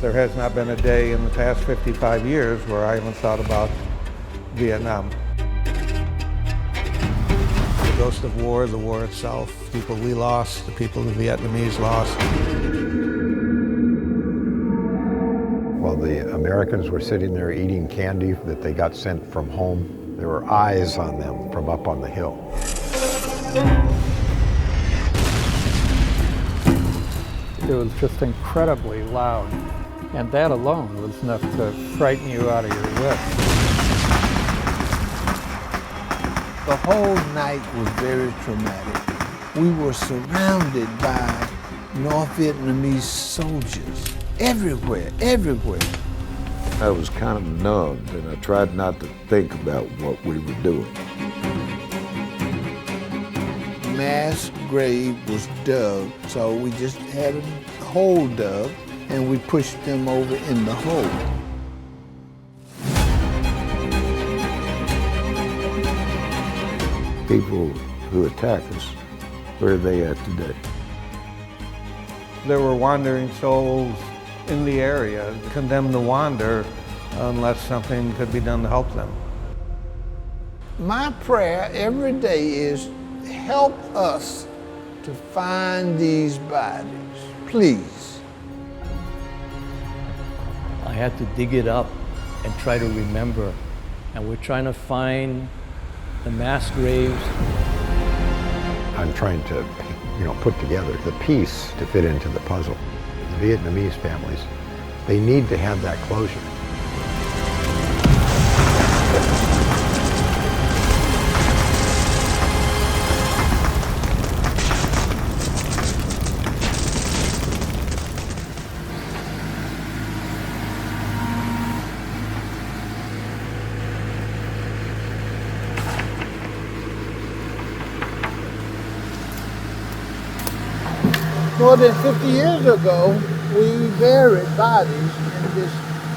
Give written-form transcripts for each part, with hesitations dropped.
There has not been a day in the past 55 years where I haven't thought about Vietnam. The ghost of war, the war itself, people we lost, the people the Vietnamese lost. While the Americans were sitting there eating candy that they got sent from home, there were eyes on them from up on the hill. It was just incredibly loud, and that alone was enough to frighten you out of your wits. The whole night was very traumatic. We were surrounded by North Vietnamese soldiers everywhere, everywhere. I was kind of numbed, and I tried not to think about what we were doing. Mass grave was dug, so we just had a hole dug, and we pushed them over in the hole. People who attack us, where are they at today? There were wandering souls in the area, condemned to wander unless something could be done to help them. My prayer every day is, help us to find these bodies, please. I had to dig it up and try to remember. And we're trying to find the mass graves. I'm trying to, put together the piece to fit into the puzzle. The Vietnamese families, they need to have that closure. More than 50 years ago, we buried bodies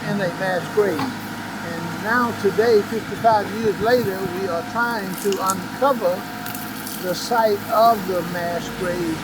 in a mass grave. And now today, 55 years later, we are trying to uncover the site of the mass grave.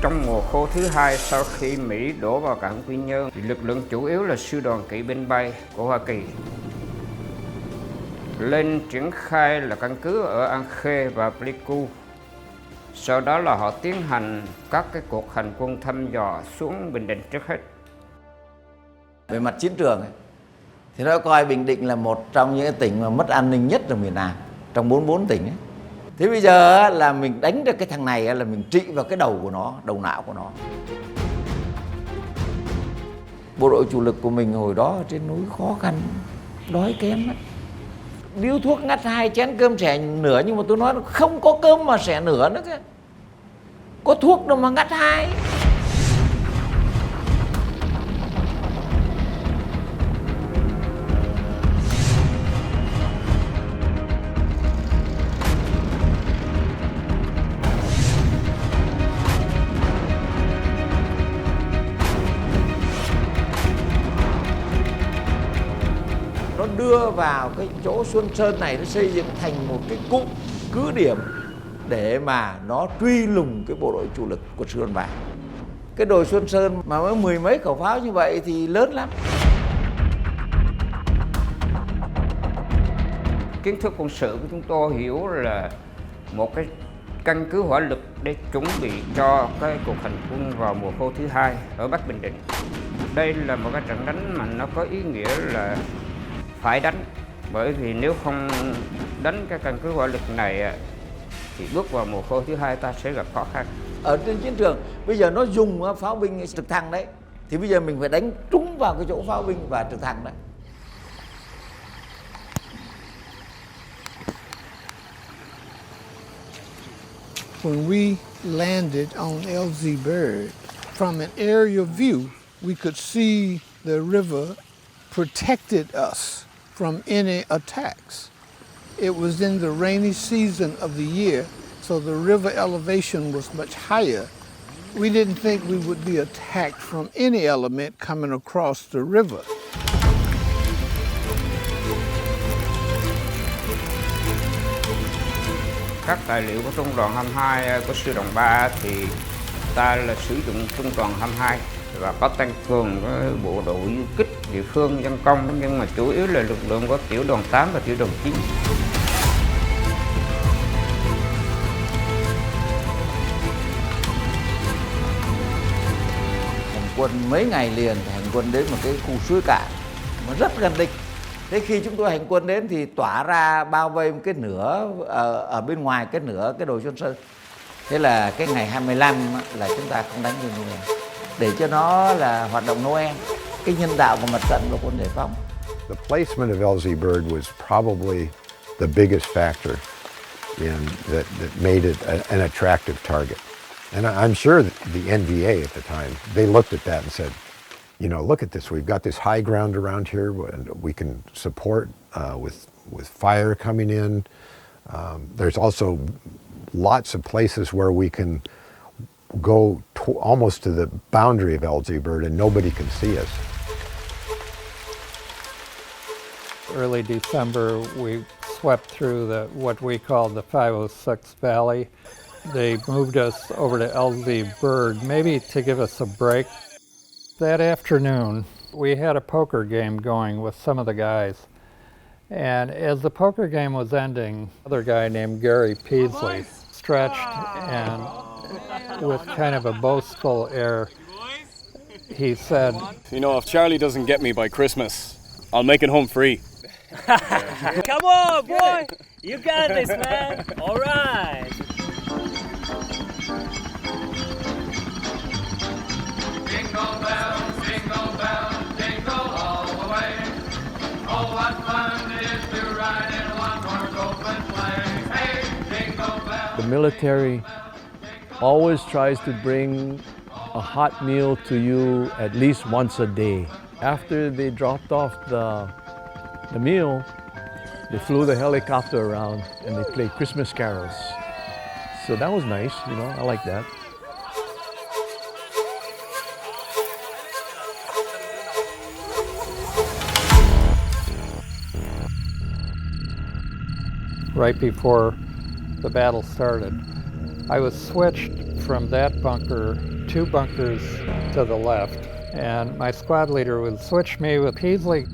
Trong mùa khô thứ hai sau khi Mỹ đổ vào cảng Quy Nhơn, thì lực lượng chủ yếu là sư đoàn kỵ binh bay của Hoa Kỳ lên triển khai là căn cứ ở An Khê và Pleiku. Sau đó là họ tiến hành các cái cuộc hành quân thăm dò xuống Bình Định trước hết. Về mặt chiến trường ấy, thì nó coi Bình Định là một trong những tỉnh mà mất an ninh nhất ở miền Nam trong 44 tỉnh ấy. Thế bây giờ là mình đánh được cái thằng này là mình trị vào cái đầu của nó, đầu não của nó. Bộ đội chủ lực của mình hồi đó ở trên núi khó khăn, đói kém ấy. Điếu thuốc ngắt 2 chén cơm xẻ nửa, nhưng mà tôi nói không có cơm mà xẻ nửa nữa cơ. Có thuốc đâu mà ngắt 2. đưa vào cái chỗ Xuân Sơn này, nó xây dựng thành một cái cụm cứ điểm để mà nó truy lùng cái bộ đội chủ lực của Sư Đoàn 3. Cái đồi Xuân Sơn mà mới 10 mấy khẩu pháo như vậy thì lớn lắm. Kiến thức quân sự của chúng tôi hiểu là một cái căn cứ hỏa lực để chuẩn bị cho cái cuộc hành quân vào mùa khô thứ hai ở Bắc Bình Định. Đây là một cái trận đánh mà nó có ý nghĩa là phải đánh, bởi vì nếu không đánh cái căn cứ hỏa lực này thì bước vào mùa khô thứ hai ta sẽ gặp khó khăn. Ở trên chiến trường bây giờ nó dùng pháo binh trực thăng đấy, thì bây giờ mình phải đánh trúng vào cái chỗ pháo binh và trực thăng đấy. When we landed on LZ Bird, from an aerial view, we could see the river protected us from any attacks. It was in the rainy season of the year, so the river elevation was much higher. We didn't think we would be attacked from any element coming across the river. Các tài liệu của Trung đoàn 22 của Sư đoàn 3 thì ta là sử dụng Trung đoàn 22 và có tăng cường với bộ đội du kích địa phương dân công, nhưng mà chủ yếu là lực lượng của tiểu đoàn 8 và tiểu đoàn 9. Hành quân mấy ngày liền thì hành quân đến một cái khu suối cạn mà rất gần địch. Thế khi chúng tôi hành quân đến thì tỏa ra bao vây một cái nửa ở bên ngoài cái nửa cái đồi Xuân Sơn. Thế là cái ngày 25 là chúng ta không đánh như này để cho nó là hoạt động Noel, cái nhân đạo của mặt trận của quân giải phóng. The placement of LZ Bird was probably the biggest factor that made it an attractive target. And I'm sure that the NVA at the time, they looked at that and said, you know, look at this. We've got this high ground around here, and we can support with fire coming in. There's also lots of places where we can go almost to the boundary of LZ Bird, and nobody can see us. Early December, we swept through what we call the 506 Valley. They moved us over to LZ Bird, maybe to give us a break. That afternoon, we had a poker game going with some of the guys. And as the poker game was ending, another guy named Gary Peasley stretched and with kind of a boastful air, he said, "You know, if Charlie doesn't get me by Christmas, I'll make it home free." Come on, boy! You got this, man! All right! Jingle bells, jingle bells, jingle all the way. Oh, what fun it is to ride in one horse open sleigh. Hey, jingle bells. The military always tries to bring a hot meal to you at least once a day. After they dropped off the meal, they flew the helicopter around and they played Christmas carols. So that was nice, you know, I like that. right before the battle started. I was switched from that bunker, 2 bunkers to the left, and my squad leader would switch me with Peasley.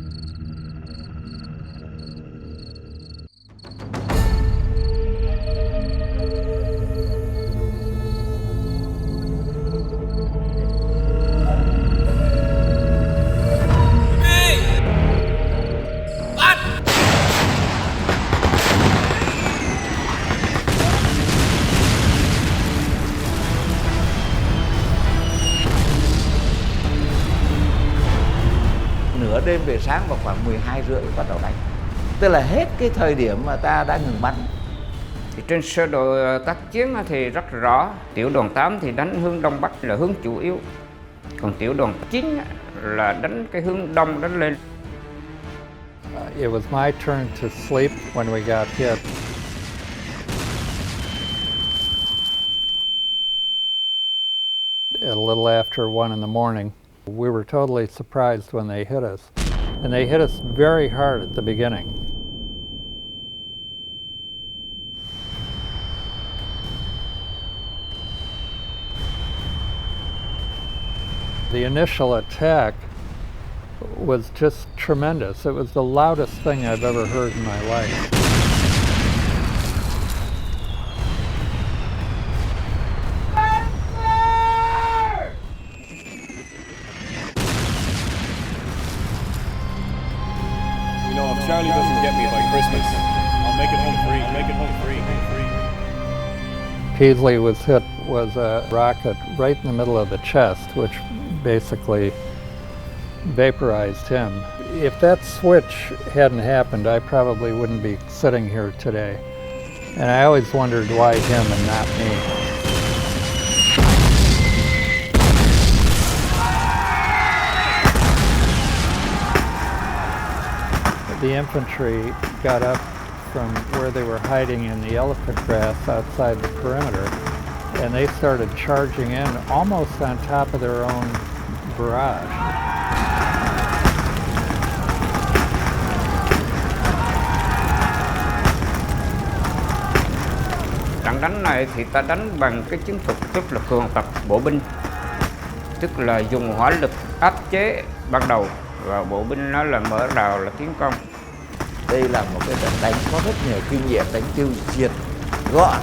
Nửa đêm về sáng vào khoảng 12:30 bắt đầu đánh. Tức là hết cái thời điểm mà ta đã ngừng bắn. Thì trên sơ đồ tác chiến thì rất rõ, tiểu đoàn 8 thì đánh hướng đông bắc là hướng chủ yếu, còn tiểu đoàn 9 là đánh cái hướng đông đánh lên. It was my turn to sleep when we got hit. At a little after 1 in the morning, we were totally surprised when they hit us. And they hit us very hard at the beginning. The initial attack was just tremendous. It was the loudest thing I've ever heard in my life. You know, if Charlie doesn't get me by Christmas, I'll make it home free. Make it home free. Peasley was hit was a rocket right in the middle of the chest, which basically vaporized him. If that switch hadn't happened, I probably wouldn't be sitting here today. And I always wondered why him and not me. The infantry got up from where they were hiding in the elephant grass outside the perimeter, and they started charging in almost on top of their own barrage. Trận đánh này thì ta đánh bằng cái chiến thuật tức là cường tập bộ binh, tức là dùng hỏa lực áp chế ban đầu và bộ binh nó là mở đầu là tiến công. Đây là một cái trận đánh có rất nhiều kinh nghiệm đánh tiêu diệt gọn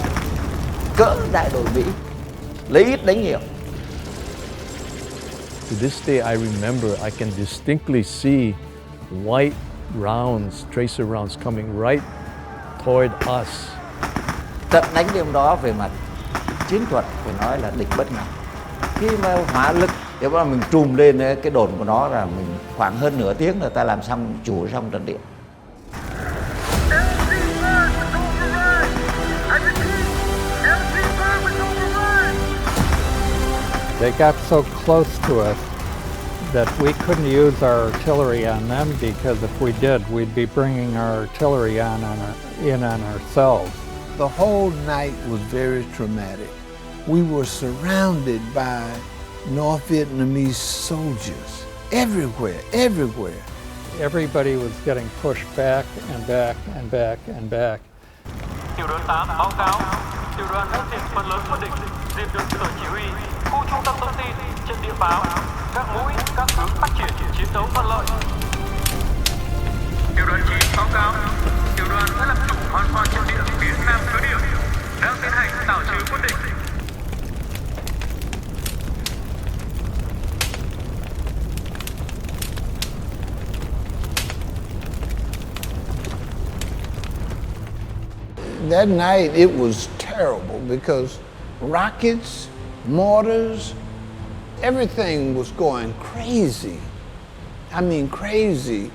cỡ đại đội Mỹ, lấy ít đánh nhiều. To this day, I remember, I can distinctly see white rounds, tracer rounds coming right toward us. Trận đánh đêm đó về mặt chiến thuật phải nói là địch bất ngờ. Khi mà hỏa lực, nếu mà mình trùm lên cái đồn của nó là mình khoảng hơn nửa tiếng là ta làm xong chủ xong trận địa. They got so close to us that we couldn't use our artillery on them, because if we did, we'd be bringing our artillery in on ourselves. The whole night was very traumatic. We were surrounded by North Vietnamese soldiers everywhere. Everybody was getting pushed back and back and back and back. Tiểu đoàn 8 báo cáo, tiểu đoàn đã diệt phần lớn quân địch, diệt được sở chỉ huy, khu trung tâm thông tin, trận địa báo, các mũi, các hướng phát triển, chiến đấu thuận lợi. Tiểu đoàn 9 báo cáo, tiểu đoàn đã làm chủ hoàn toàn trận địa phía nam cứ điểm, đang tiến hành tảo trừ quân địch. That night it was terrible because rockets, mortars, everything was going crazy. I mean crazy.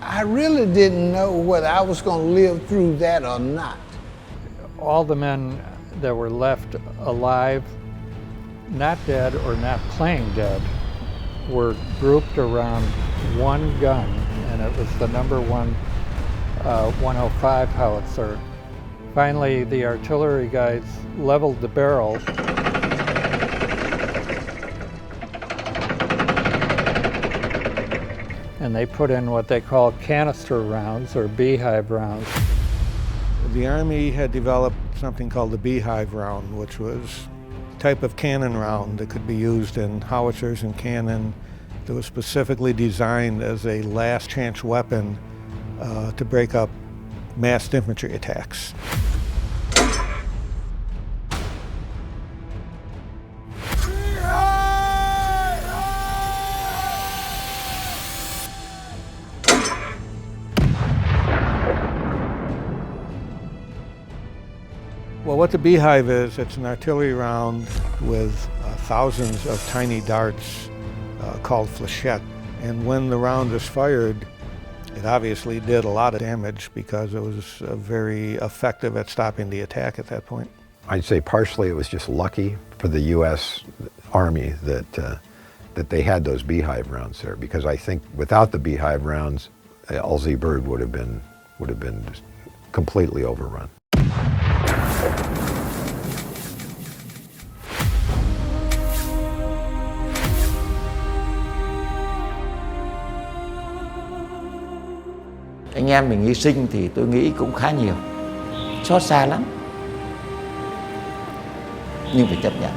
I really didn't know whether I was going to live through that or not. All the men that were left alive, not dead or not playing dead, were grouped around one gun, and it was the number 105 howitzer. Finally, the artillery guys leveled the barrel and they put in what they call canister rounds or beehive rounds. The Army had developed something called the beehive round, which was a type of cannon round that could be used in howitzers and cannon that was specifically designed as a last chance weapon to break up massed infantry attacks. Well, what the beehive is, it's an artillery round with thousands of tiny darts called fléchettes. And when the round is fired, it obviously did a lot of damage because it was very effective at stopping the attack at that point. I'd say partially it was just lucky for the U.S. Army that they had those beehive rounds there, because I think without the beehive rounds, LZ Bird would have been just completely overrun. anh em mình hy sinh thì tôi nghĩ cũng khá nhiều, xót xa lắm, nhưng phải chấp nhận.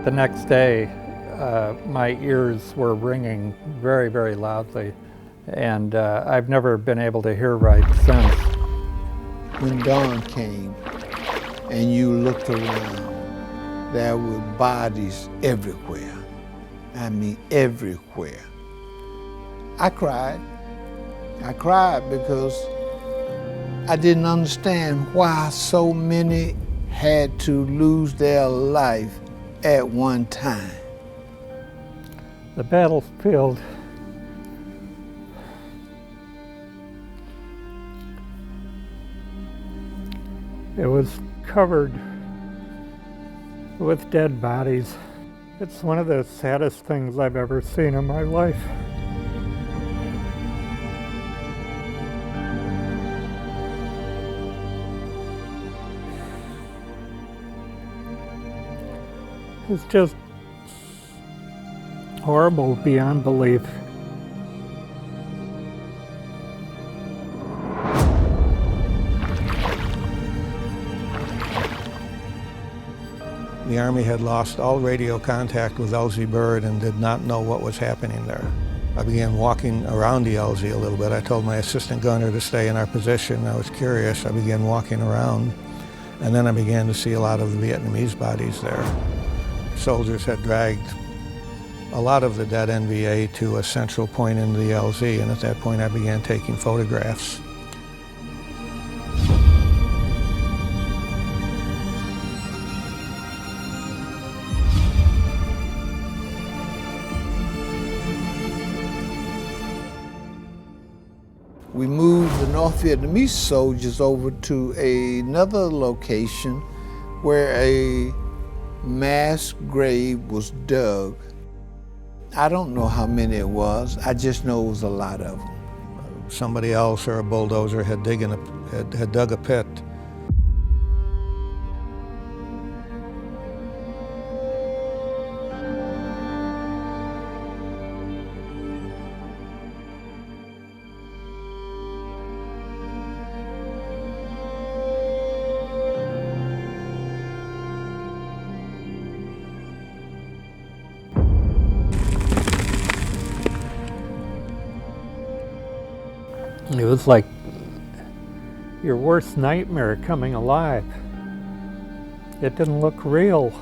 The next day, my ears were ringing very, very loudly, and I've never been able to hear right since. When dawn came and you looked around, there were bodies everywhere. I mean, everywhere. I cried. I cried because I didn't understand why so many had to lose their life at one time. The battlefield it was covered with dead bodies. It's one of the saddest things I've ever seen in my life. It's just horrible beyond belief. The Army had lost all radio contact with LZ Bird and did not know what was happening there. I began walking around the LZ a little bit. I told my assistant gunner to stay in our position. I was curious. I began walking around, and then I began to see a lot of the Vietnamese bodies there. Soldiers had dragged a lot of the dead NVA to a central point in the LZ, and at that point I began taking photographs. We moved the North Vietnamese soldiers over to another location where a mass grave was dug. I don't know how many it was. I just know it was a lot of them. Somebody else or a bulldozer had dug a pit. It was like your worst nightmare coming alive. It didn't look real.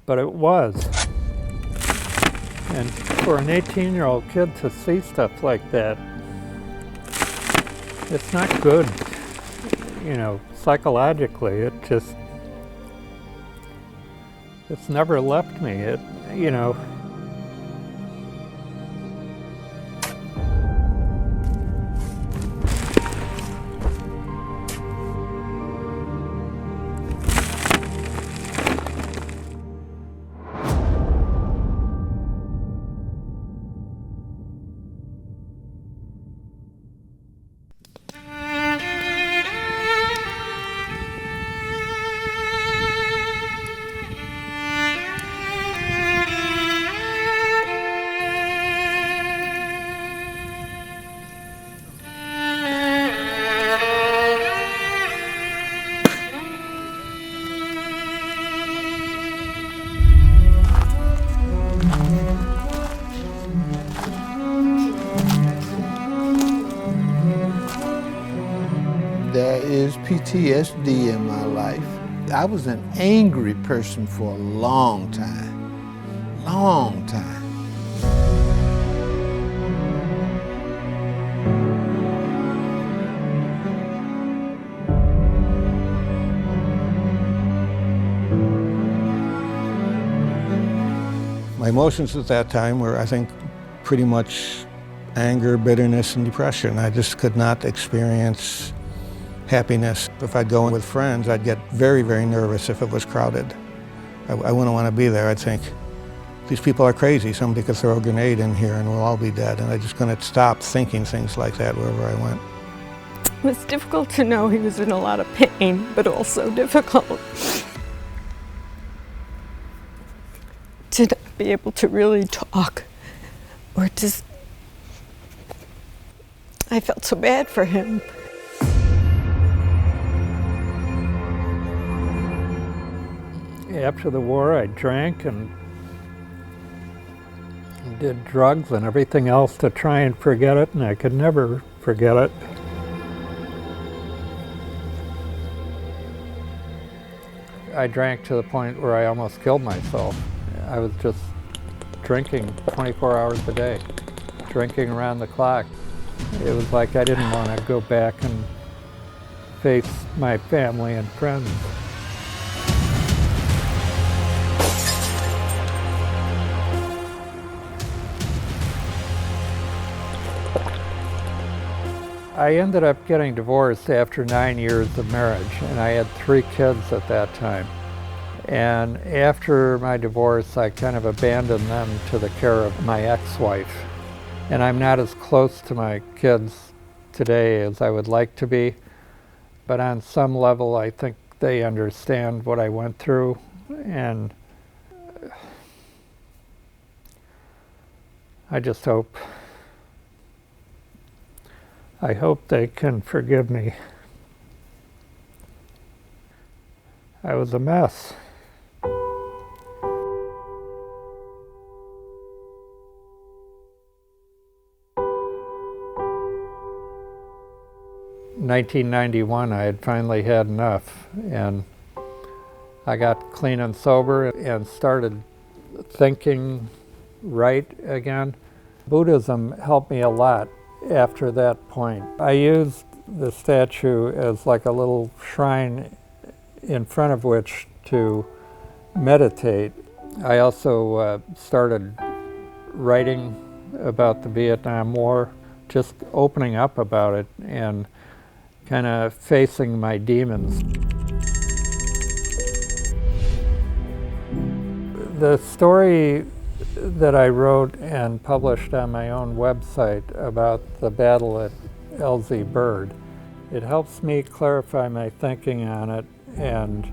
But it was. And for an 18-year-old kid to see stuff like that, it's not good, you know, psychologically. It's never left me. It, you know, There is PTSD in my life. I was an angry person for a long time, long time. My emotions at that time were, I think, pretty much anger, bitterness, and depression. I just could not experience happiness. If I'd go in with friends, I'd get very, very nervous if it was crowded. I wouldn't want to be there. I'd think, these people are crazy. Somebody could throw a grenade in here and we'll all be dead. And I just couldn't stop thinking things like that wherever I went. It was difficult to know he was in a lot of pain, but also difficult to not be able to really talk or just, I felt so bad for him. After the war, I drank and did drugs and everything else to try and forget it, and I could never forget it. I drank to the point where I almost killed myself. I was just drinking 24 hours a day, drinking around the clock. It was like I didn't want to go back and face my family and friends. I ended up getting divorced after 9 years of marriage, and I had 3 kids at that time. And after my divorce, I kind of abandoned them to the care of my ex-wife. And I'm not as close to my kids today as I would like to be, but on some level, I think they understand what I went through, and I just hope they can forgive me. I was a mess. In 1991, I had finally had enough, and I got clean and sober and started thinking right again. Buddhism helped me a lot after that point. I used the statue as like a little shrine in front of which to meditate. I also started writing about the Vietnam War, just opening up about it and kind of facing my demons. The story that I wrote and published on my own website about the battle at LZ Bird, it helps me clarify my thinking on it, and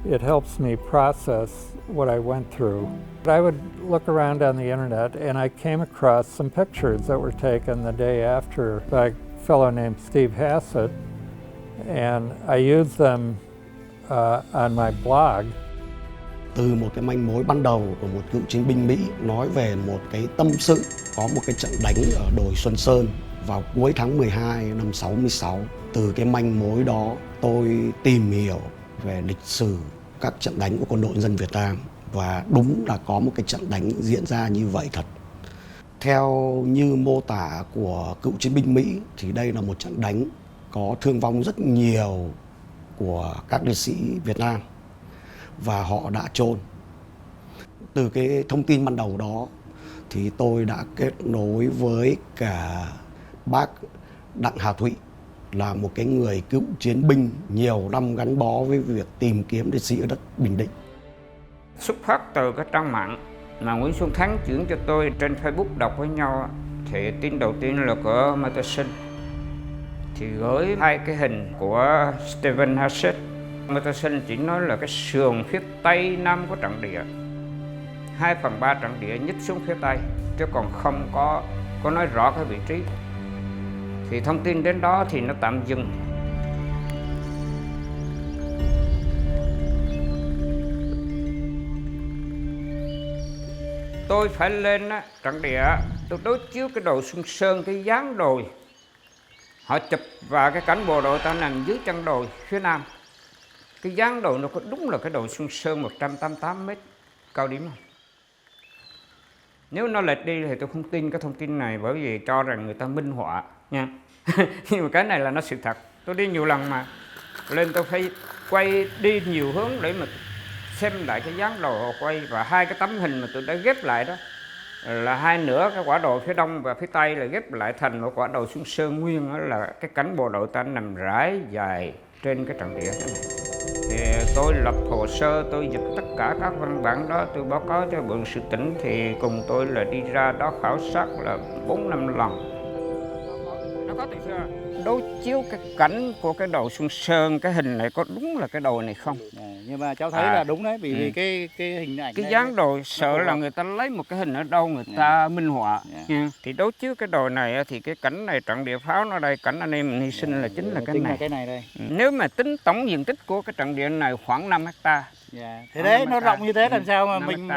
it helps me process what I went through. I would look around on the internet and I came across some pictures that were taken the day after by a fellow named Steve Hassett, and I used them on my blog. Từ một cái manh mối ban đầu của một cựu chiến binh Mỹ nói về một cái tâm sự có một cái trận đánh ở đồi Xuân Sơn vào cuối tháng 12 năm 66. Từ cái manh mối đó tôi tìm hiểu về lịch sử các trận đánh của quân đội nhân dân Việt Nam, và đúng là có một cái trận đánh diễn ra như vậy thật. Theo như mô tả của cựu chiến binh Mỹ thì đây là một trận đánh có thương vong rất nhiều của các liệt sĩ Việt Nam và họ đã chôn. Từ cái thông tin ban đầu đó thì tôi đã kết nối với cả bác Đặng Hà Thụy, là một cái người cựu chiến binh nhiều năm gắn bó với việc tìm kiếm liệt sĩ ở đất Bình Định. Xuất phát từ cái trang mạng mà Nguyễn Xuân Thắng chuyển cho tôi trên Facebook đọc với nhau, thì tin đầu tiên là của Matterson, thì gửi 2 cái hình của Stephen Hassett. Matterson chỉ nói là cái sườn phía tây nam của trận địa, 2/3 trận địa nhích xuống phía tây, chứ còn không có nói rõ cái vị trí. Thì thông tin đến đó thì nó tạm dừng. Tôi phải lên trận địa, tôi đối chiếu cái đồi Xuân Sơn, cái dáng đồi. Họ chụp vào cái cảnh bộ đội ta nằm dưới chân đồi phía nam. Cái dáng đồi nó có đúng là cái đồi Xuân Sơn 188 m cao điểm không? Nếu nó lệch đi thì tôi không tin cái thông tin này, bởi vì cho rằng người ta minh họa nha. Nhưng mà cái này là nó sự thật. Tôi đi nhiều lần mà lên tôi phải quay đi nhiều hướng để mà xem lại cái dáng đồi họ quay, và 2 cái tấm hình mà tôi đã ghép lại đó là hai nửa cái quả đồi phía đông và phía tây là ghép lại thành một quả đồi Xuân Sơn nguyên, đó là cái cánh bộ đội ta nằm rải dài trên cái trận địa này. Thì tôi lập hồ sơ, tôi dịch tất cả các văn bản đó, tôi báo cáo cho Bộ Sự tỉnh, thì cùng tôi là đi ra đó khảo sát là 4-5 lần. Nó có từ xưa đối chiếu cái cảnh của cái đồi Xuân Sơn, cái hình này có đúng là cái đồi này không? Nhưng mà cháu thấy là đúng đấy, vì cái hình ảnh cái dáng đồi sợ là người ta lấy một cái hình ở đâu người ta minh họa. Thì đối chiếu cái đồi này thì cái cảnh này trận địa pháo nó đây, cảnh anh em mình hy sinh là chính là cái này đây. Nếu mà tính tổng diện tích của cái trận địa này khoảng 5 hecta. Thế đấy, nó rộng như thế làm sao mà mình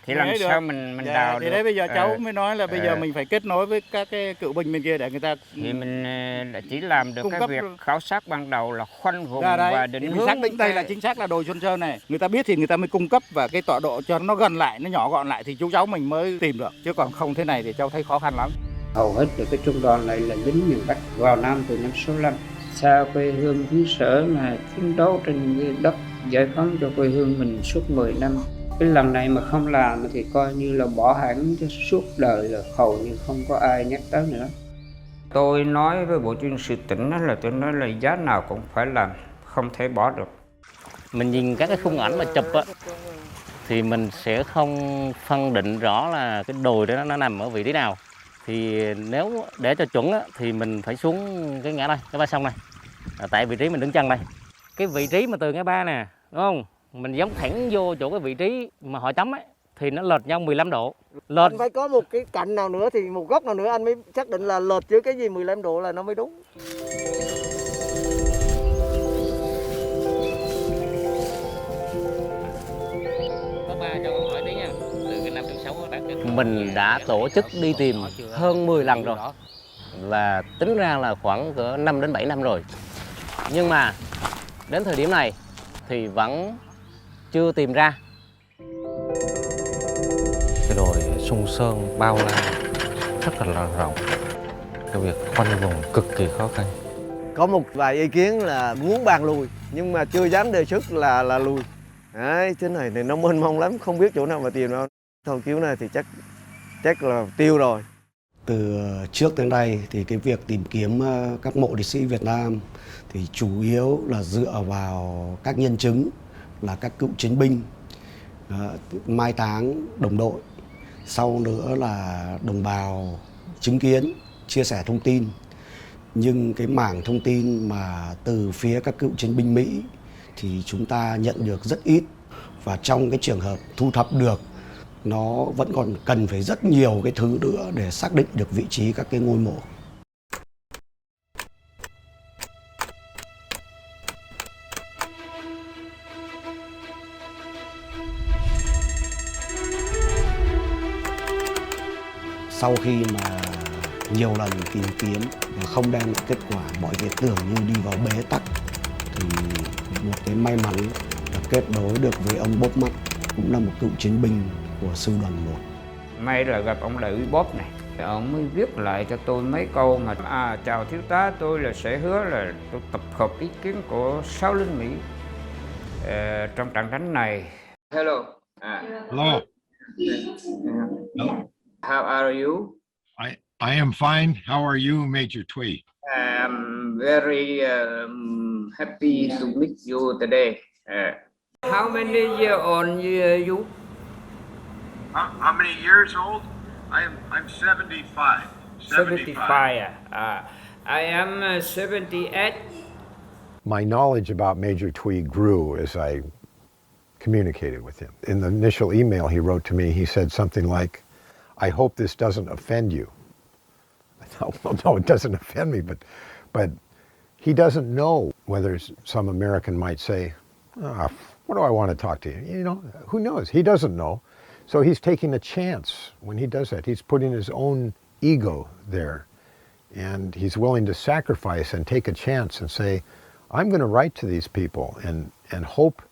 thì làm sao mình đào được. Thì đấy bây giờ cháu mới nói là bây giờ mình phải kết nối với các cái cựu binh bên kia để người ta. Thì mình chỉ làm được cái việc khảo sát ban đầu là khoanh vùng và định hướng. Xác định đây là chính xác là đồi Xuân Sơn này. Người ta biết thì người ta mới cung cấp và cái tọa độ cho nó gần lại, nó nhỏ gọn lại thì chú cháu mình mới tìm được. Chứ còn không thế này thì cháu thấy khó khăn lắm. Hầu hết được cái trung đoàn này là lính miền Bắc vào Nam từ năm 65. Xa quê hương xứ sở mà chiến đấu trên đất giải phóng cho quê hương mình suốt 10 năm. Cái lần này mà không làm thì coi như là bỏ hẳn cho suốt đời, là hầu như không có ai nhắc tới nữa. Tôi nói với Bộ Chuyên sự tỉnh là tôi nói là giá nào cũng phải làm, không thể bỏ được. Mình nhìn các cái khung ảnh mà chụp á, thì mình sẽ không phân định rõ là cái đồi đó nó nằm ở vị trí nào. Thì nếu để cho chuẩn á, thì mình phải xuống cái ngã đây, cái ba sông này, tại vị trí mình đứng chân đây. Cái vị trí mà từ ngã ba nè, đúng không? Mình giống thẳng vô chỗ cái vị trí mà họ chấm ấy, thì nó lệch nhau 15 độ. Lệch. Anh phải có một cái cạnh nào nữa thì một góc nào nữa anh mới xác định là lệch chứ cái gì 15 độ là nó mới đúng. Mình đã tổ chức đi tìm hơn 10 lần rồi, và tính ra là khoảng cỡ 5 đến 7 năm rồi. Nhưng mà đến thời điểm này thì vẫn chưa tìm ra. Cái đồi Xuân Sơn bao la rất là rộng, cái việc khoanh vùng cực kỳ khó khăn. Có một vài ý kiến là muốn bàn lùi nhưng mà chưa dám đề xuất là lùi. Đấy, thế này thì nó mênh mông lắm, không biết chỗ nào mà tìm đâu. Thầu cứu này thì chắc là tiêu rồi. Từ trước tới nay thì cái việc tìm kiếm các mộ liệt sĩ Việt Nam thì chủ yếu là dựa vào các nhân chứng là các cựu chiến binh mai táng đồng đội, sau nữa là đồng bào chứng kiến, chia sẻ thông tin. Nhưng cái mảng thông tin mà từ phía các cựu chiến binh Mỹ thì chúng ta nhận được rất ít, và trong cái trường hợp thu thập được nó vẫn còn cần phải rất nhiều cái thứ nữa để xác định được vị trí các cái ngôi mộ. Sau khi mà nhiều lần tìm kiếm và không đem lại kết quả, mọi việc tưởng như đi vào bế tắc, thì một cái may mắn là kết nối được với ông Bốp Mắt, cũng là một cựu chiến binh của sư đoàn 1. May là gặp ông đại úy Bốp này, ông mới viết lại cho tôi mấy câu mà chào thiếu tá, tôi là sẽ hứa là tôi tập hợp ý kiến của 6 lính Mỹ trong trận đánh này. Hello. Hello. How are you? I am fine. How are you, Major Phie? I'm very happy to meet you today. How many years old you? How many years old? I'm 75. 75. I am 78. My knowledge about Major Phie grew as I communicated with him. In the initial email he wrote to me, he said something like, "I hope this doesn't offend you." I thought, well, no, it doesn't offend me, but he doesn't know whether some American might say, what do I want to talk to you? You know, who knows? He doesn't know. So he's taking a chance when he does that. He's putting his own ego there, and he's willing to sacrifice and take a chance and say, I'm going to write to these people and hope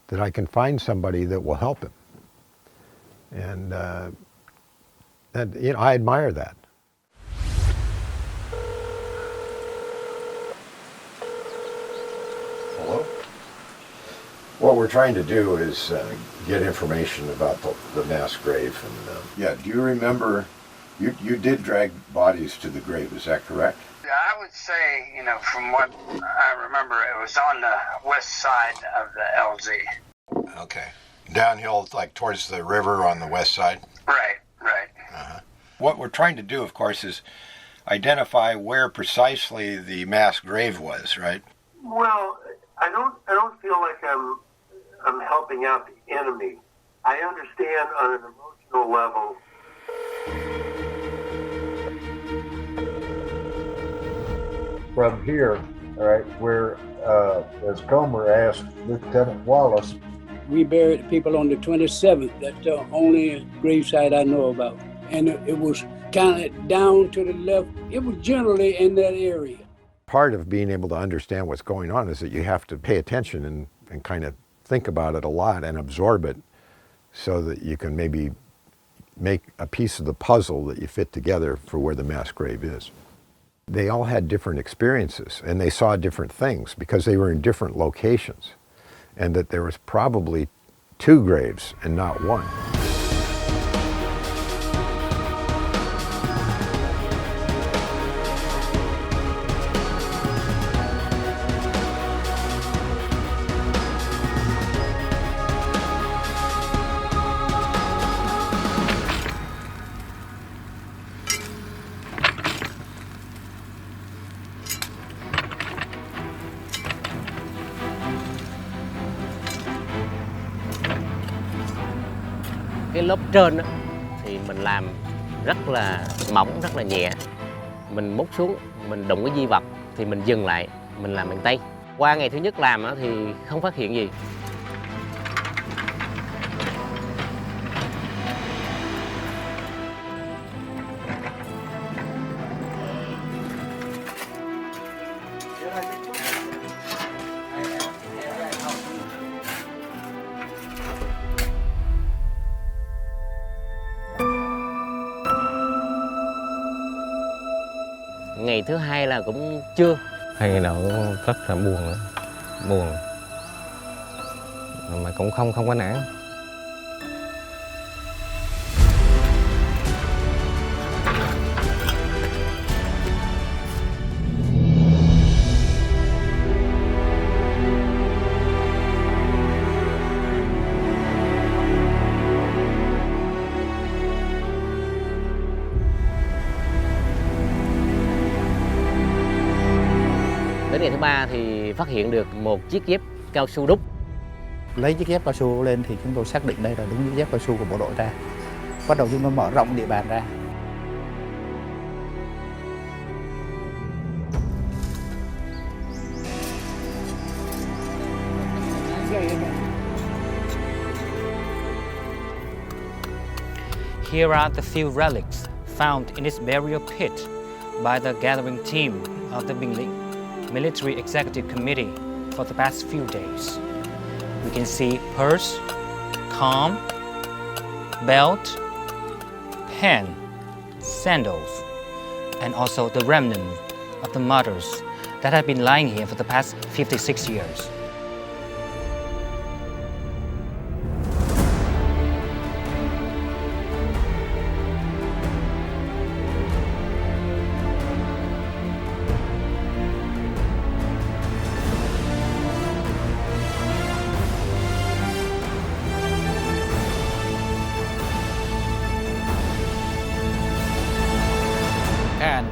that I can find somebody that will help him. And I admire that. Hello? what we're trying to do is get information about the mass grave. And yeah, do you remember, you did drag bodies to the grave, is that correct? I would say, from what I remember, it was on the west side of the LZ. Okay. Downhill, like towards the river on the west side? Right. What we're trying to do, of course, is identify where precisely the mass grave was, right? Well, I don't feel like I'm helping out the enemy. I understand on an emotional level. From here, all right, where as Comer asked Lieutenant Wallace, we buried people on the 27th. That's the only gravesite I know about. And it was kind of down to the left. It was generally in that area. Part of being able to understand what's going on is that you have to pay attention and kind of think about it a lot and absorb it so that you can maybe make a piece of the puzzle that you fit together for where the mass grave is. They all had different experiences and they saw different things because they were in different locations, and that there was probably 2 graves and not 1. Cái lớp trên á, thì mình làm rất là mỏng, rất là nhẹ. Mình múc xuống, mình đụng cái di vật thì mình dừng lại, mình làm bằng tay. Qua ngày thứ nhất làm á, thì không phát hiện gì. Ngày thứ hai là cũng chưa. Hai ngày đầu rất là buồn mà cũng không có nản. Đến ngày thứ 3 thì phát hiện được một chiếc dép cao su đúc. Lấy chiếc dép cao su lên thì chúng tôi xác định đây là đúng chiếc dép cao su của bộ đội ta. Bắt đầu chúng tôi mở rộng địa bàn ra. Here are the few relics found in this burial pit by the gathering team of the Binh Linh Military Executive Committee for the past few days. We can see purse, comb, belt, pen, sandals, and also the remnant of the mothers that have been lying here for the past 56 years.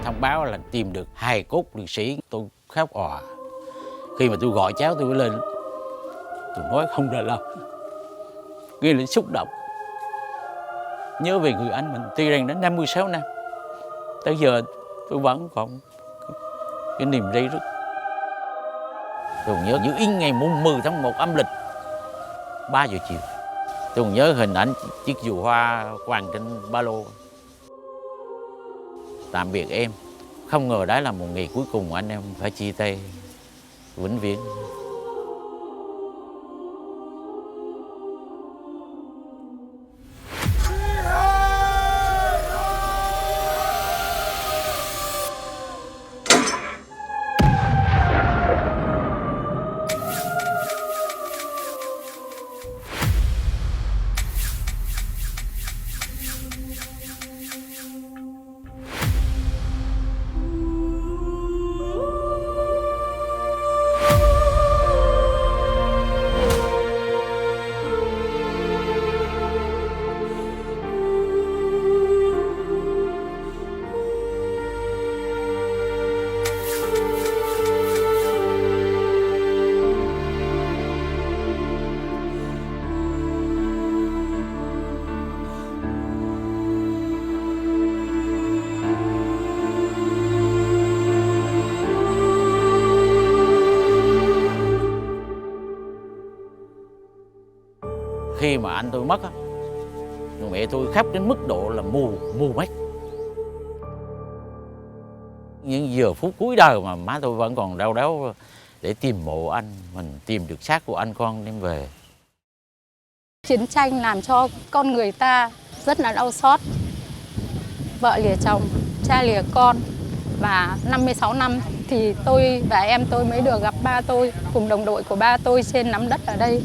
Thông báo là tìm được 2 cốt liệt sĩ. Tôi khóc òa. Khi mà tôi gọi cháu tôi mới lên, tôi nói không đợi lâu, gây lên xúc động, nhớ về người anh mình. Tuy rằng đến 56 năm tới giờ tôi vẫn còn cái niềm dây dứt. Tôi còn nhớ như in ngày mùng 10 tháng 1 âm lịch 3 giờ chiều. Tôi còn nhớ hình ảnh chiếc dù hoa quàng trên ba lô. Tạm biệt em. Không ngờ đấy là một ngày cuối cùng anh em phải chia tay vĩnh viễn. khi mà anh tôi mất á, mẹ tôi khóc đến mức độ là mù mắt. Những giờ phút cuối đời mà má tôi vẫn còn đau đáu để tìm mộ anh, mình tìm được xác của anh con đem về. Chiến tranh làm cho con người ta rất là đau xót. Vợ lìa chồng, cha lìa con, và 56 năm thì tôi và em tôi mới được gặp ba tôi cùng đồng đội của ba tôi trên nắm đất ở đây.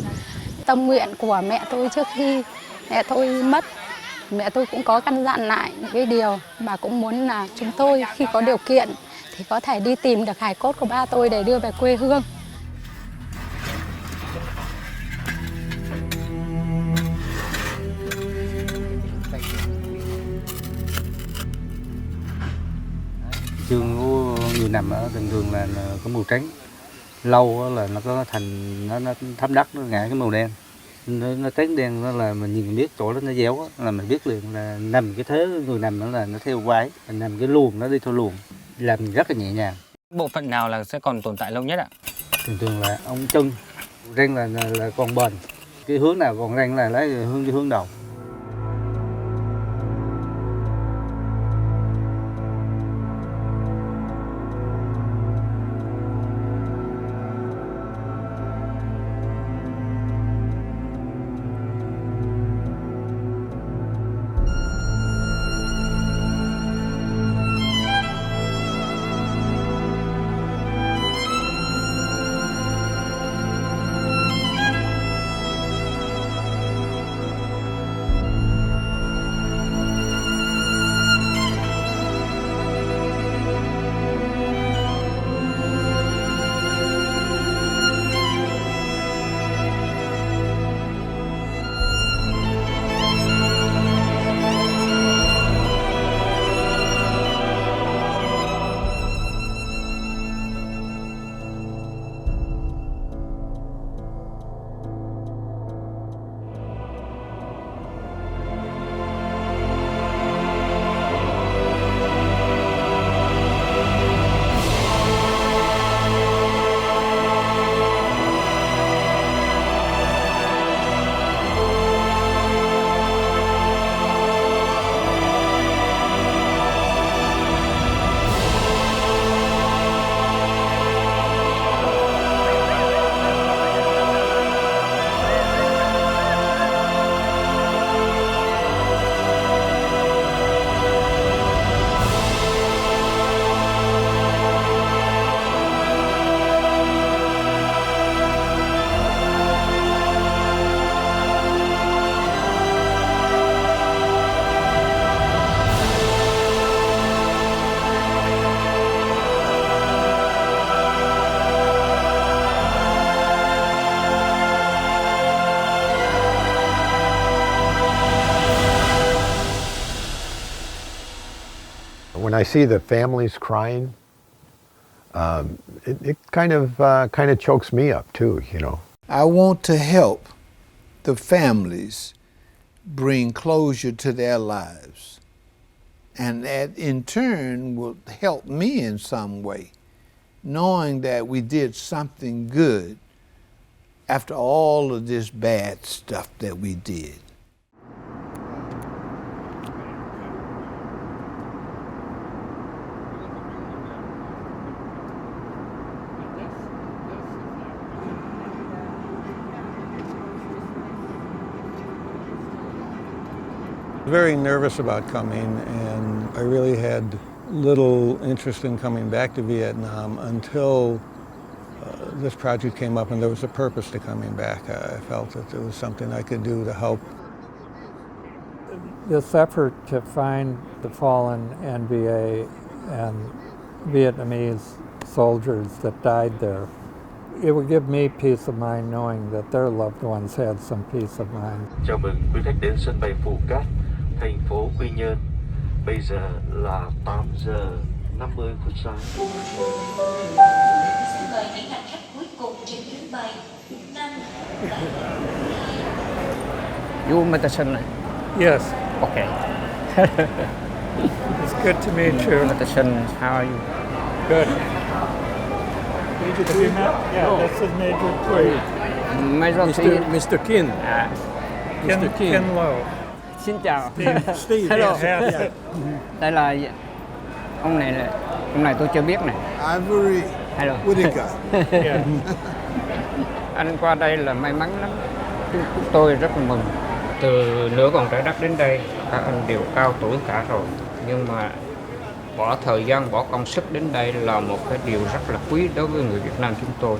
Tâm nguyện của mẹ tôi trước khi mẹ tôi mất, mẹ tôi cũng có căn dặn lại những cái điều mà cũng muốn là chúng tôi khi có điều kiện thì có thể đi tìm được hài cốt của ba tôi để đưa về quê hương. Xương của người nằm ở thường thường là có màu trắng, lâu là nó có thành nó thấm đất, nó ngã cái màu đen, nó trắng đen, nó là mình nhìn biết chỗ đó nó déo là mình biết liền là nằm cái thế người nằm đó là nó theo quái, nằm cái luồng nó đi theo luồng, làm rất là nhẹ nhàng. Bộ phận nào là sẽ còn tồn tại lâu nhất ạ? Thường thường là ống chân, răng là còn bền, cái hướng nào còn răng là lấy hướng đầu. When I see the families crying, it kind of chokes me up too, you know. I want to help the families bring closure to their lives, and that in turn will help me in some way, knowing that we did something good after all of this bad stuff that we did. Very nervous about coming, and I really had little interest in coming back to Vietnam until this project came up and there was a purpose to coming back. I felt that there was something I could do to help. This effort to find the fallen NVA and Vietnamese soldiers that died there, it would give me peace of mind knowing that their loved ones had some peace of mind. Chào mừng quý khách đến sân bay Phù Cát, thành phố Quy Nhơn. Bây giờ là 8 giờ 50 phút sáng. Xin mời những hành khách cuối cùng trên chuyến bay 5. You Matterson? Yes. Okay. It's good to meet you. Matterson, how are you? Good. Major Phie? Yeah, this is Major Phie. Major Phie. Mr. Kin. Ken, Ken Low. Xin chào. Steve, Hello. yeah, yeah. Đây là ông này tôi chưa biết này. Ivory Hello. Whitaker. Yeah. Anh qua đây là may mắn lắm. Chúng tôi rất là mừng. Từ nửa vòng trái đất đến đây, các anh đều cao tuổi cả rồi. Nhưng mà bỏ thời gian, bỏ công sức đến đây là một cái điều rất là quý đối với người Việt Nam chúng tôi.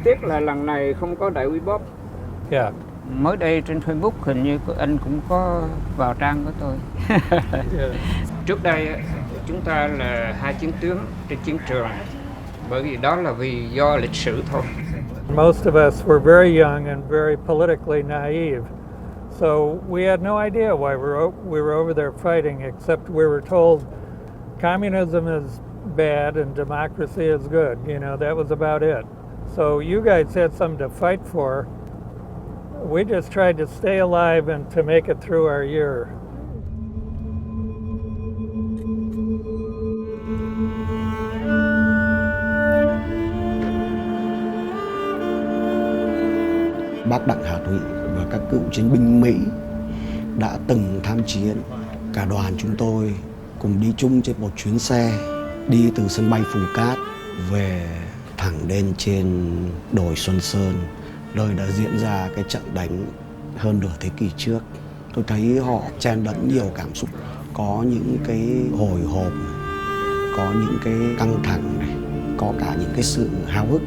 Tiếc là lần này không có đại úy Bob. Yeah. Mới đây trên Facebook hình như anh cũng có vào trang của tôi. Yeah. Trước đây chúng ta là hai chiến tướng trên chiến trường, bởi vì đó là vì do lịch sử thôi. Most of us were very young and very politically naive, so we had no idea why we were over there fighting, except we were told communism is bad and democracy is good. You know, that was about it. So you guys had something to fight for. We just tried to stay alive and to make it through our year. Bác Đặng Hà Thụy và các cựu chiến binh Mỹ đã từng tham chiến. Cả đoàn chúng tôi cùng đi chung trên một chuyến xe đi từ sân bay Phù Cát về thẳng đến trên đồi Xuân Sơn, nơi đã diễn ra cái trận đánh hơn nửa thế kỷ trước. Tôi thấy họ chen lẫn nhiều cảm xúc, có những cái hồi hộp, có những cái căng thẳng này, có cả những cái sự háo hức.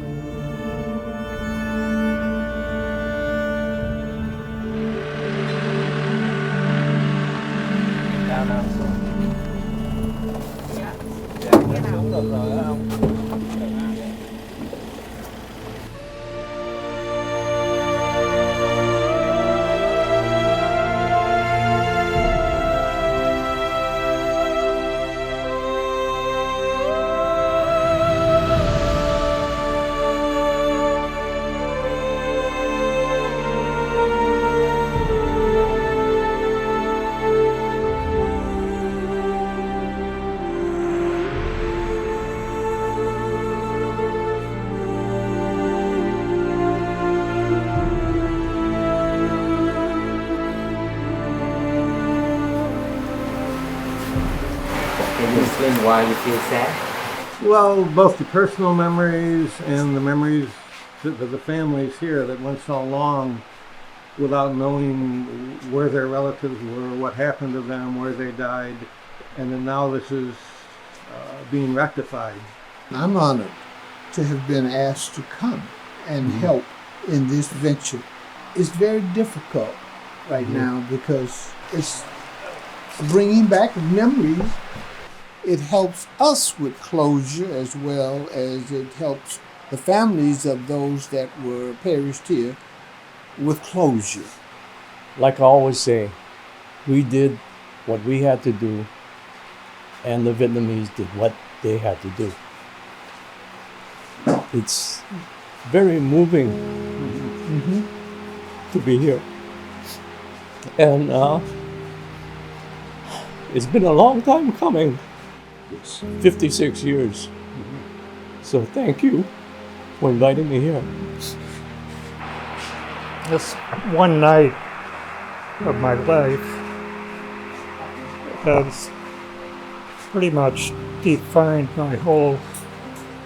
Can you explain why you feel sad? Well, both the personal memories and the memories of the families here that went so long without knowing where their relatives were, what happened to them, where they died, and then now this is being rectified. I'm honored to have been asked to come and help in this venture. It's very difficult right now because it's bringing back memories. It helps us with closure as well as it helps the families of those that were perished here with closure. Like I always say, we did what we had to do, and the Vietnamese did what they had to do. It's very moving to be here. And it's been a long time coming. It's 56 years. So thank you for inviting me here. This one night of my life has pretty much defined my whole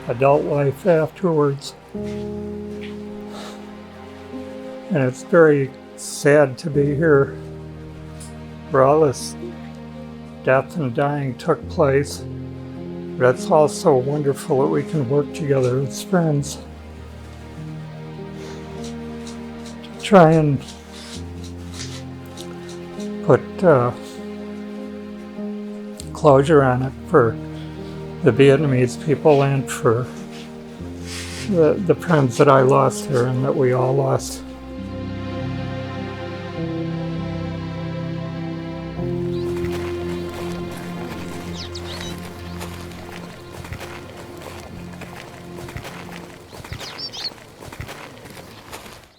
adult life afterwards. And it's very sad to be here where all this death and dying took place. But it's also wonderful that we can work together as friends. Try and put closure on it for the Vietnamese people and for the friends that I lost here and that we all lost.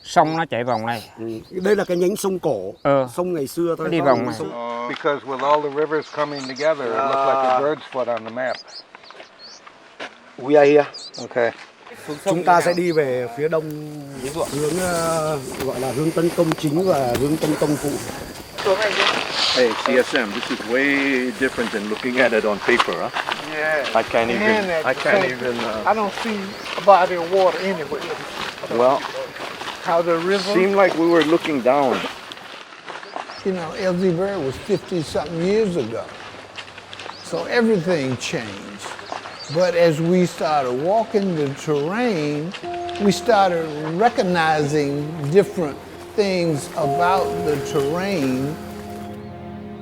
Sông nó chạy vòng này. Đây là cái nhánh sông cổ, sông ngày xưa thôi. Nó đi vòng này. Because with all the rivers coming together, it looked like a bird's foot on the map. We are here. Okay. Chúng ta sẽ đi về phía đông hướng gọi là hướng tấn công chính và hướng tấn công phụ. Hey, CSM, this is way different than looking at it on paper, huh? Yeah. I can't even. I don't see a body of water anywhere. Well, How the river seemed like we were looking down. You know, LZ Bird was 50-something years ago. So everything changed. But as we started walking the terrain, we started recognizing different things about the terrain.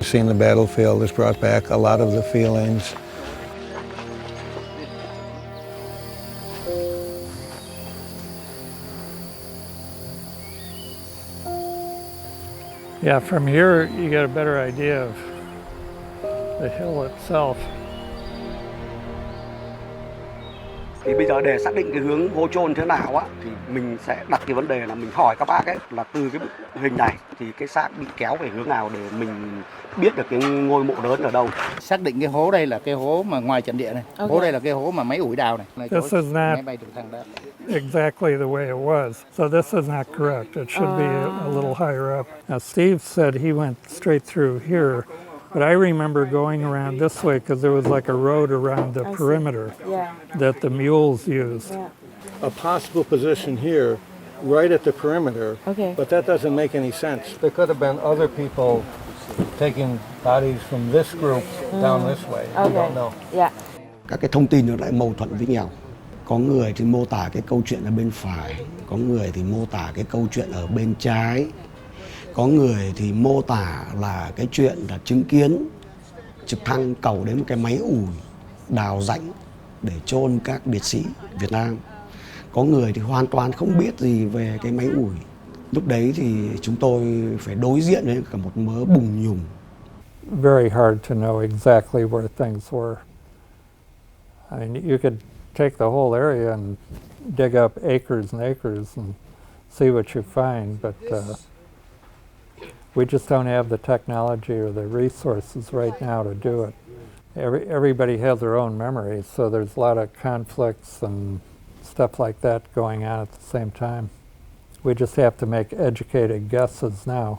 Seeing the battlefield has brought back a lot of the feelings. Yeah, from here you get a better idea of the hill itself. Thì bây giờ để xác định cái hướng hô chôn thế nào á, thì mình sẽ đặt cái vấn đề là mình hỏi các bác ấy là từ cái hình này thì cái xác bị kéo về hướng nào để mình biết được cái ngôi mộ lớn ở đâu. Xác định cái hố đây là cái hố mà ngoài trận địa này. Okay. Hố đây là cái hố mà máy ủi đào này. This is not exactly the way it was. So this is not correct. It should be a little higher up. Now Steve said he went straight through here. But I remember going around this way because there was like a road around the perimeter that the mules used. A possible position here, right at the perimeter, but that doesn't make any sense. There could have been other people taking bodies from this group down this way. We don't know. Các cái thông tin nó lại mâu thuẫn với nhau. Có người thì mô tả cái câu chuyện ở bên phải, có người thì mô tả cái câu chuyện ở bên trái. Có người thì mô tả là cái chuyện là chứng kiến trực thăng cẩu đến một cái máy ủi đào rãnh để chôn các liệt sĩ Việt Nam. Có người thì hoàn toàn không biết gì về cái máy ủi. Lúc đấy thì chúng tôi phải đối diện với cả một mớ bùng nhùng. Very hard to know exactly where things were. I mean, you could take the whole area and dig up acres and acres and see what you find, but we just don't have the technology or the resources right now to do it. Everybody has their own memories, so there's a lot of conflicts and stuff like that going on at the same time. We just have to make educated guesses now.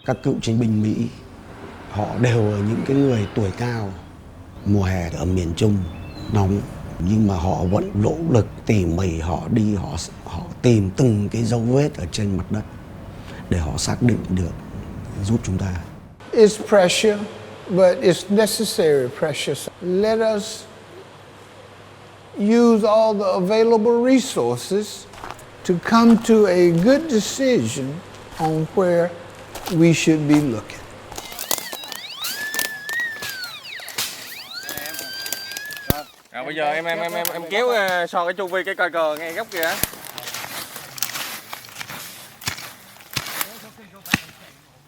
Các cựu chiến binh Mỹ, họ đều là những cái người tuổi cao. Mùa hè ở miền Trung nóng, nhưng mà họ vẫn nỗ lực tỉ mỉ, họ đi, họ tìm từng cái dấu vết ở trên mặt đất để họ xác định được, giúp chúng ta. It's pressure, but it's necessary pressure. Let us use all the available resources to come to a good decision on where we should be looking. Bây giờ em kéo so cái chu vi cái cờ cờ ngay góc kìa.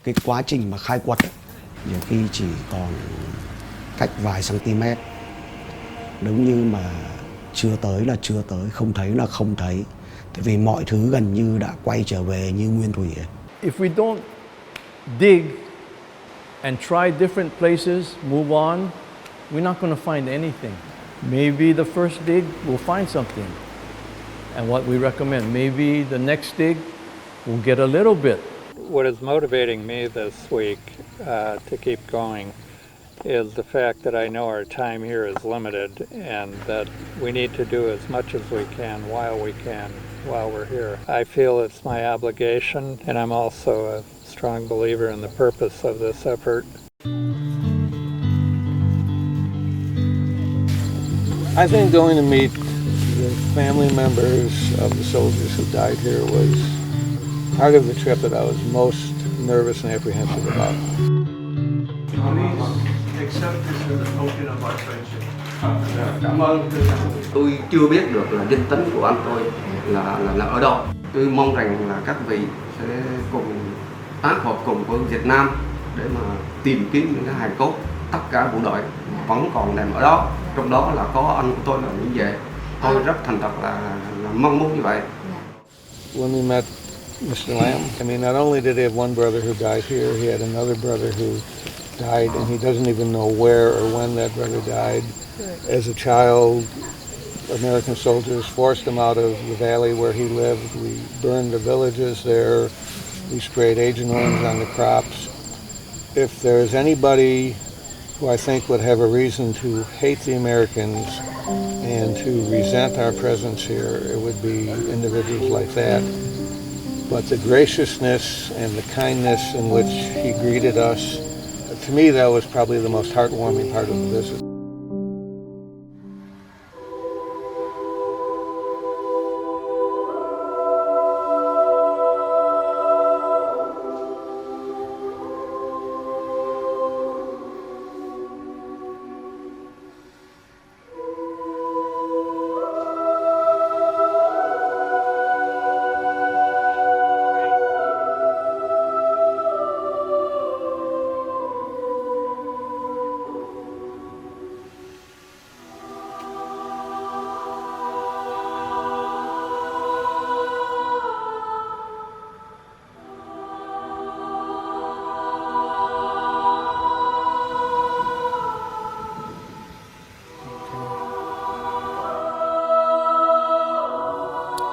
Cái quá trình mà khai quật ấy, nhiều khi chỉ còn cách vài cm. Nếu như mà chưa tới là chưa tới, không thấy là không thấy. Tại vì mọi thứ gần như đã quay trở về như nguyên thủy ấy. If we don't dig and try different places, move on, we're not going to find anything. Maybe the first dig we'll find something. And what we recommend, maybe the next dig we'll get a little bit. What is motivating me this week to keep going is the fact that I know our time here is limited and that we need to do as much as we can while we're here. I feel it's my obligation, and I'm also a strong believer in the purpose of this effort. I think going to meet the family members of the soldiers who died here was part of the trip that I was most nervous and apprehensive about. Tôi chưa biết được là danh tính của anh tôi là ở đâu. Tôi mong rằng là các vị sẽ cùng tác hợp cùng với Việt Nam để mà tìm kiếm những cái hài cốt tất cả bộ đội vẫn còn nằm ở đó, trong đó là có anh của tôi là Mỹ về. Tôi rất thành thật là mong muốn như vậy. When we met Mr. Lamb, I mean, not only did he have one brother who died here, he had another brother who died, and he doesn't even know where or when that brother died. As a child, American soldiers forced him out of the valley where he lived. We burned the villages there. We sprayed Agent Orange on the crops. If there's anybody who I think would have a reason to hate the Americans and to resent our presence here, it would be individuals like that. But the graciousness and the kindness in which he greeted us, to me that was probably the most heartwarming part of the visit.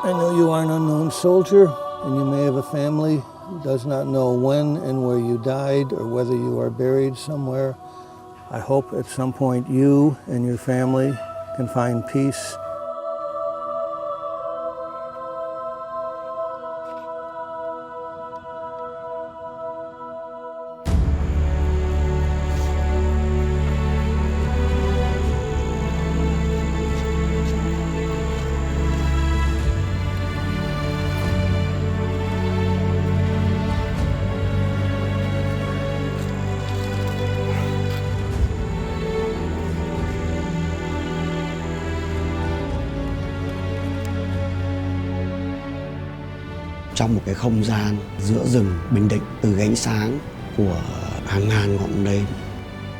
I know you are an unknown soldier, and you may have a family who does not know when and where you died or whether you are buried somewhere. I hope at some point you and your family can find peace. Trong một cái không gian giữa rừng Bình Định, từ ánh sáng của hàng ngàn ngọn nến,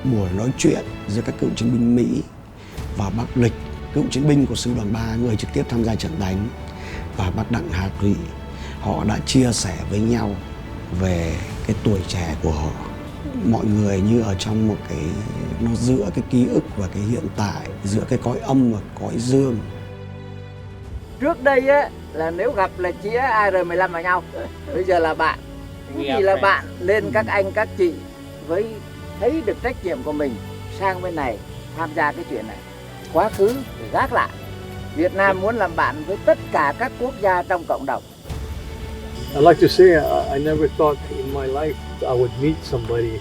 buổi nói chuyện giữa các cựu chiến binh Mỹ và bác Lịch, cựu chiến binh của sư đoàn 3, người trực tiếp tham gia trận đánh, và bác Đặng Hà Thụy, họ đã chia sẻ với nhau về cái tuổi trẻ của họ. Mọi người như ở trong một cái, nó giữa cái ký ức và cái hiện tại, giữa cái cõi âm và cõi dương. Trước đây á là nếu gặp là chia AR-15 vào nhau, bây giờ là bạn. Vì là bạn lên các anh các chị với thấy được trách nhiệm của mình sang bên này tham gia cái chuyện này. Quá khứ để gác lại. Việt Nam muốn làm bạn với tất cả các quốc gia trong cộng đồng. I'd like to say I never thought in my life I would meet somebody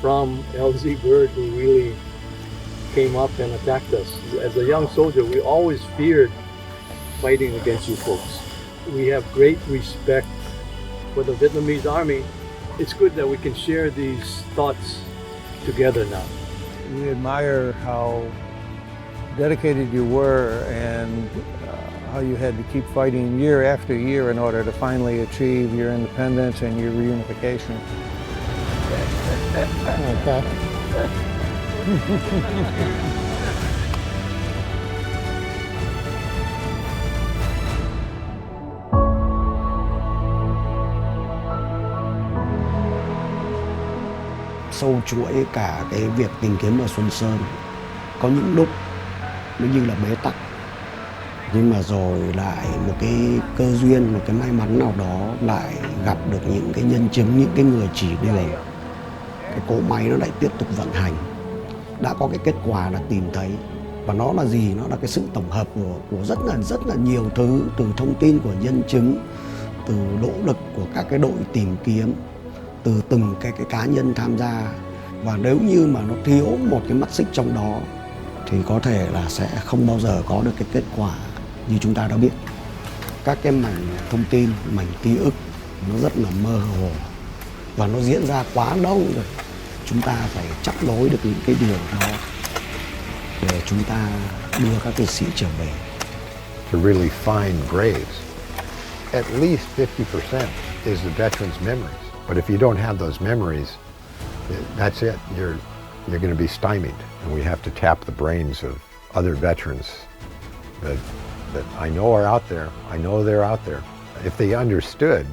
from LZ Bird who really came up and attacked us. As a young soldier, we always feared fighting against you folks. We have great respect for the Vietnamese army. It's good that we can share these thoughts together now. We admire how dedicated you were and how you had to keep fighting year after year in order to finally achieve your independence and your reunification. Okay. Sâu chuỗi cả cái việc tìm kiếm ở Xuân Sơn, có những lúc nó như là bế tắc, nhưng mà rồi lại một cái cơ duyên, một cái may mắn nào đó lại gặp được những cái nhân chứng, những cái người chỉ đường. Cái cỗ máy nó lại tiếp tục vận hành, đã có cái kết quả là tìm thấy. Và nó là gì? Nó là cái sự tổng hợp của rất là nhiều thứ, từ thông tin của nhân chứng, từ nỗ lực của các cái đội tìm kiếm, từ từng cái cá nhân tham gia. Và nếu như mà nó thiếu một cái mắt xích trong đó thì có thể là sẽ không bao giờ có được cái kết quả như chúng ta đã biết. Các cái mảnh thông tin, mảnh ký ức nó rất là mơ hồ và nó diễn ra quá lâu rồi. Chúng ta phải chắp nối được những cái điều đó để chúng ta đưa các liệt sĩ trở về. To really find graves, at least 50% is the veterans' memories. But if you don't have those memories, that's it. you're going to be stymied. And we have to tap the brains of other veterans that I know are out there. I know they're out there. If they understood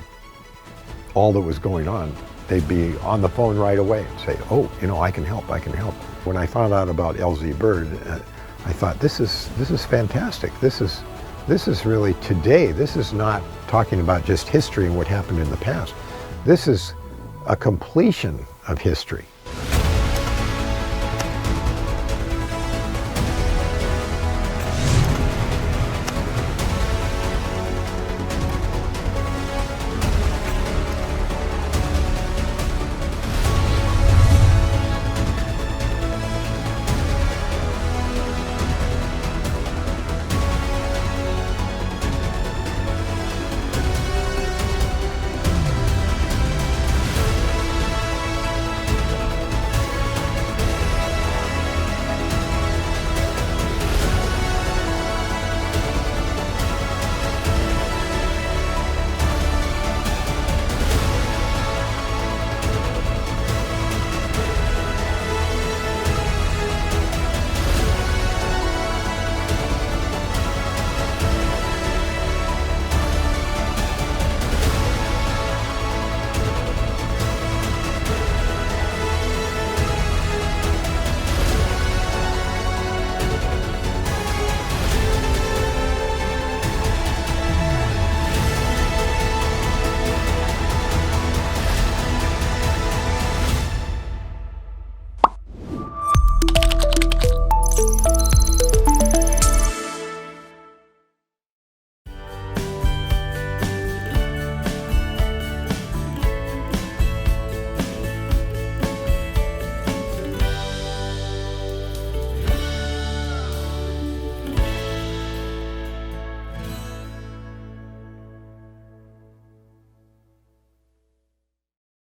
all that was going on, they'd be on the phone right away and say, oh, you know, I can help, I can help. When I found out about LZ Bird, I thought, this is fantastic. This is really today. This is not talking about just history and what happened in the past. This is a completion of history.